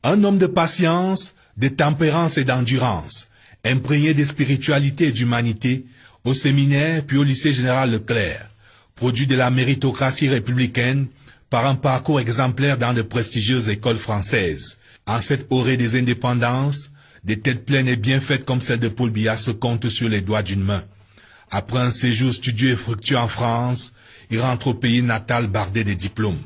Un homme de patience, de tempérance et d'endurance, imprégné de spiritualité et d'humanité, au séminaire puis au lycée général Leclerc, produit de la méritocratie républicaine par un parcours exemplaire dans de prestigieuses écoles françaises. En cette orée des indépendances, des têtes pleines et bien faites comme celle de Paul Biya se comptent sur les doigts d'une main. Après un séjour studieux et fructueux en France, il rentre au pays natal bardé de diplômes.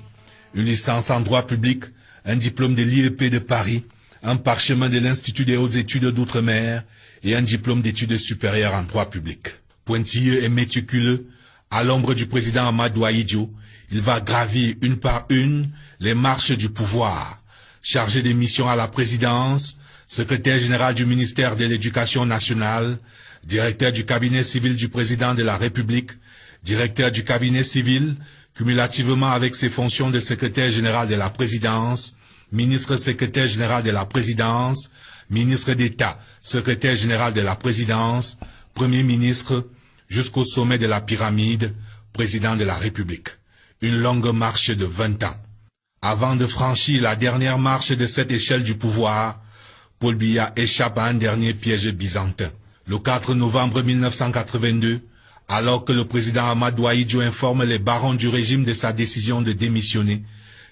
Une licence en droit public, un diplôme de l'IEP de Paris, un parchemin de l'Institut des hautes études d'outre-mer et un diplôme d'études supérieures en droit public. Pointilleux et méticuleux, à l'ombre du président Amadou Ahidjo, il va gravir une par une les marches du pouvoir. Chargé des missions à la présidence, secrétaire général du ministère de l'Éducation nationale, directeur du cabinet civil du président de la République, directeur du cabinet civil, cumulativement avec ses fonctions de secrétaire général de la présidence, ministre secrétaire général de la présidence, ministre d'État, secrétaire général de la présidence, premier ministre, jusqu'au sommet de la pyramide, président de la République. Une longue marche de 20 ans. Avant de franchir la dernière marche de cette échelle du pouvoir, Paul Biya échappe à un dernier piège byzantin. Le 4 novembre 1982, alors que le président Amadou Ahidjo informe les barons du régime de sa décision de démissionner,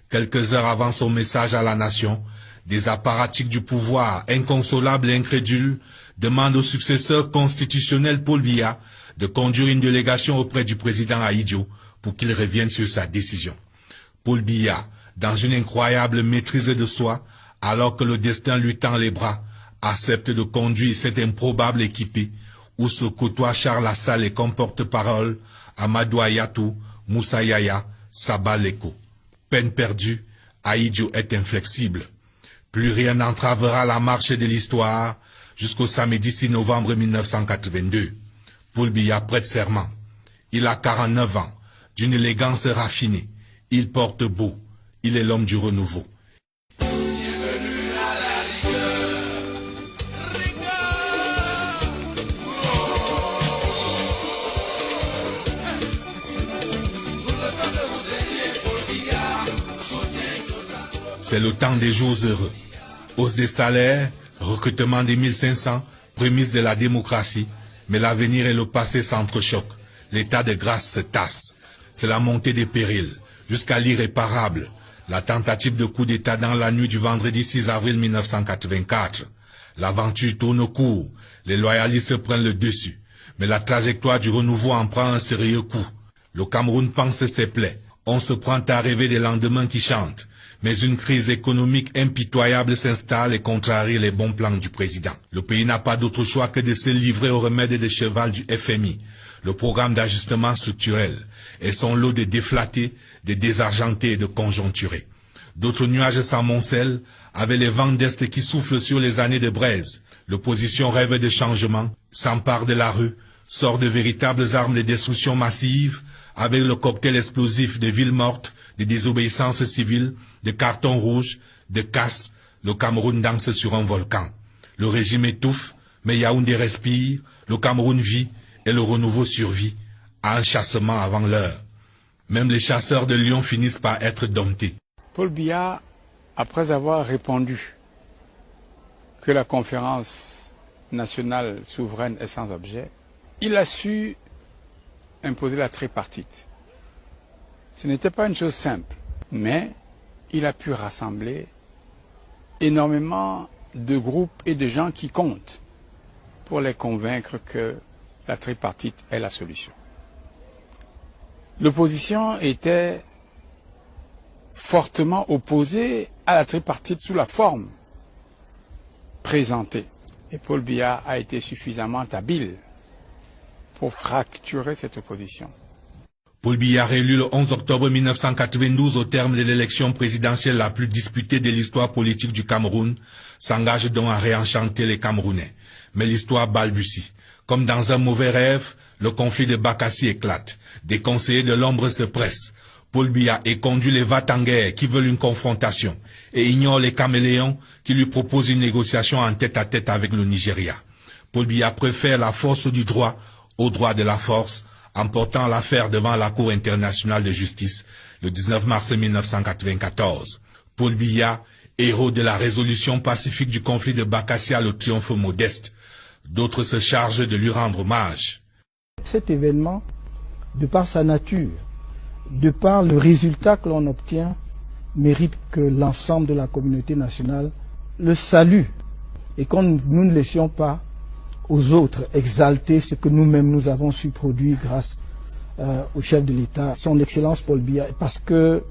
quelques heures avant son message à la nation, des apparatchiks du pouvoir, inconsolables et incrédules, demandent au successeur constitutionnel Paul Biya de conduire une délégation auprès du président Ahidjo pour qu'il revienne sur sa décision. Paul Biya, dans une incroyable maîtrise de soi, alors que le destin lui tend les bras, accepte de conduire cette improbable équipée où se côtoient Charles Assal et comme porte-parole Amadou Ayatou, Moussa Yaya, Saba Leko. Peine perdue, Ahidjo est inflexible. Plus rien n'entravera la marche de l'histoire jusqu'au samedi 6 novembre 1982. Paul Biya prête serment. Il a 49 ans, d'une élégance raffinée. Il porte beau. Il est l'homme du renouveau. C'est le temps des jours heureux. Hausse des salaires, recrutement des 1500, prémisse de la démocratie, mais l'avenir et le passé s'entrechoquent. L'état de grâce se tasse. C'est la montée des périls, jusqu'à l'irréparable. La tentative de coup d'État dans la nuit du vendredi 6 avril 1984. L'aventure tourne court, les loyalistes prennent le dessus. Mais la trajectoire du renouveau en prend un sérieux coup. Le Cameroun pense ses plaies. On se prend à rêver des lendemains qui chantent. Mais une crise économique impitoyable s'installe et contrarie les bons plans du président. Le pays n'a pas d'autre choix que de se livrer au remède de cheval du FMI, le programme d'ajustement structurel, et son lot de déflatés, de désargentés et de conjoncturés. D'autres nuages s'amoncellent avec les vents d'Est qui soufflent sur les années de braise. L'opposition rêve de changement, s'empare de la rue, sort de véritables armes de destruction massive, avec le cocktail explosif de villes mortes, de désobéissance civile, de cartons rouges, de casse. Le Cameroun danse sur un volcan. Le régime étouffe, mais Yaoundé respire, le Cameroun vit et le renouveau survit, à un chassement avant l'heure. Même les chasseurs de lions finissent par être domptés. Paul Biya, après avoir répondu que la conférence nationale souveraine est sans objet, il a su imposer la tripartite. Ce n'était pas une chose simple, mais il a pu rassembler énormément de groupes et de gens qui comptent pour les convaincre que la tripartite est la solution. L'opposition était fortement opposée à la tripartite sous la forme présentée. Et Paul Biya a été suffisamment habile pour fracturer cette opposition. Paul Biya, réélu le 11 octobre 1992 au terme de l'élection présidentielle la plus disputée de l'histoire politique du Cameroun, s'engage donc à réenchanter les Camerounais. Mais l'histoire balbutie. Comme dans un mauvais rêve, le conflit de Bakassi éclate. Des conseillers de l'ombre se pressent. Paul Biya conduit les va-t-en-guerre qui veulent une confrontation et ignore les caméléons qui lui proposent une négociation en tête-à-tête avec le Nigeria. Paul Biya préfère la force du droit au droit de la force, en portant l'affaire devant la Cour internationale de justice le 19 mars 1994. Paul Biya Héros de la résolution pacifique du conflit de Bakassia, le triomphe modeste, d'autres se chargent de lui rendre hommage. Cet événement, de par sa nature, de par le résultat que l'on obtient, mérite que l'ensemble de la communauté nationale le salue et que nous ne laissions pas aux autres exalter ce que nous-mêmes nous avons su produire grâce au chef de l'État, son Excellence Paul Biya, parce que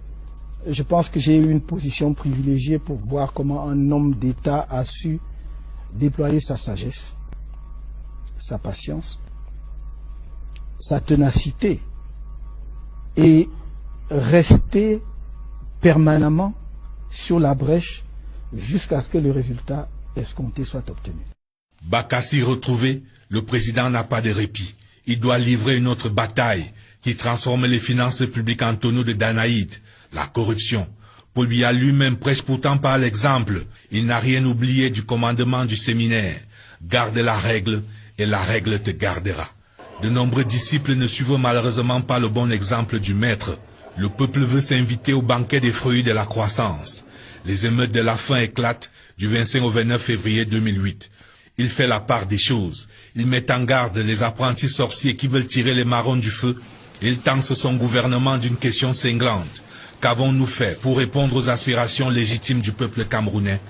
je pense que j'ai eu une position privilégiée pour voir comment un homme d'État a su déployer sa sagesse, sa patience, sa ténacité et rester permanemment sur la brèche jusqu'à ce que le résultat escompté soit obtenu. Bakassi retrouvé, le président n'a pas de répit. Il doit livrer une autre bataille qui transforme les finances publiques en tonneau de Danaïde, la corruption. Paul Biya lui-même prêche pourtant par l'exemple. Il n'a rien oublié du commandement du séminaire. Garde la règle et la règle te gardera. De nombreux disciples ne suivent malheureusement pas le bon exemple du maître. Le peuple veut s'inviter au banquet des fruits de la croissance. Les émeutes de la faim éclatent du 25 au 29 février 2008. Il fait la part des choses. Il met en garde les apprentis sorciers qui veulent tirer les marrons du feu. Il tance son gouvernement d'une question cinglante. Qu'avons-nous fait pour répondre aux aspirations légitimes du peuple camerounais?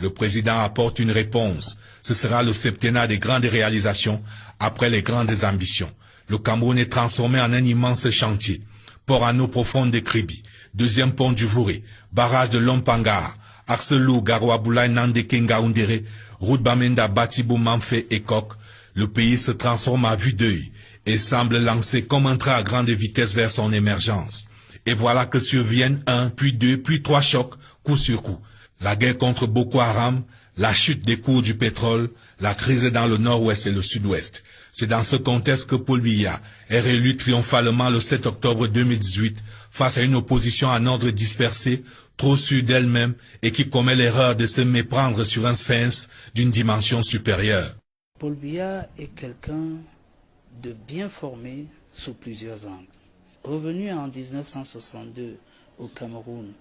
Le président apporte une réponse. Ce sera le septennat des grandes réalisations après les grandes ambitions. Le Cameroun est transformé en un immense chantier. Port en eau profonde de Kribi, deuxième pont du Vouré, barrage de Lompangar, Arcelou, Garoaboula, Nandekenga, Undere, route Bamenda, Batibou, Manfé et Kok. Le pays se transforme à vue d'œil et semble lancer comme un train à grande vitesse vers son émergence. Et voilà que surviennent un, puis deux, puis trois chocs, coup sur coup. La guerre contre Boko Haram, la chute des cours du pétrole, la crise dans le nord-ouest et le sud-ouest. C'est dans ce contexte que Paul Biya est réélu triomphalement le 7 octobre 2018 face à une opposition en ordre dispersé, trop sûre d'elle-même et qui commet l'erreur de se méprendre sur un sphinx d'une dimension supérieure. Paul Biya est quelqu'un de bien formé sous plusieurs angles. Revenu en 1962 au Cameroun,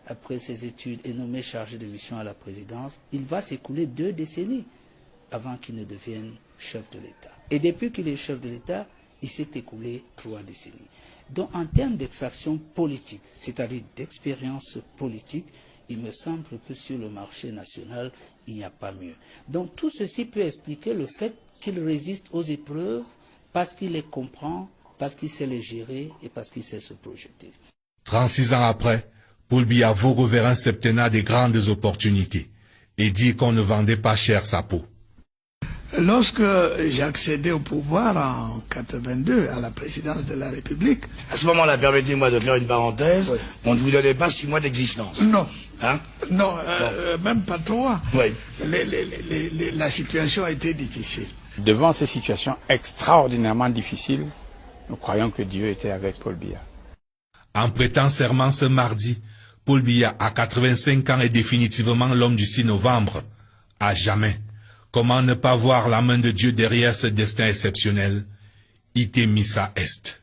après ses études et nommé chargé de mission à la présidence, il va s'écouler 2 décennies avant qu'il ne devienne chef de l'État. Et depuis qu'il est chef de l'État, il s'est écoulé 3 décennies. Donc en termes d'extraction politique, c'est-à-dire d'expérience politique, il me semble que sur le marché national, il n'y a pas mieux. Donc tout ceci peut expliquer le fait qu'il résiste aux épreuves parce qu'il les comprend, parce qu'il sait les gérer et parce qu'il sait se projeter. 36 ans après, Paul Biya vogue vers un septennat des grandes opportunités et dit qu'on ne vendait pas cher sa peau. Lorsque j'ai accédé au pouvoir en 1982 à la présidence de la République... À ce moment-là, permettez-moi de faire une parenthèse, oui. On ne vous donnait pas 6 mois d'existence. Non. Hein? Non, même pas 3. Oui. La situation a été difficile. Devant ces situations extraordinairement difficiles, nous croyons que Dieu était avec Paul Biya. En prêtant serment ce mardi, Paul Biya, à 85 ans, est définitivement l'homme du 6 novembre. À jamais. Comment ne pas voir la main de Dieu derrière ce destin exceptionnel? Ite missa est.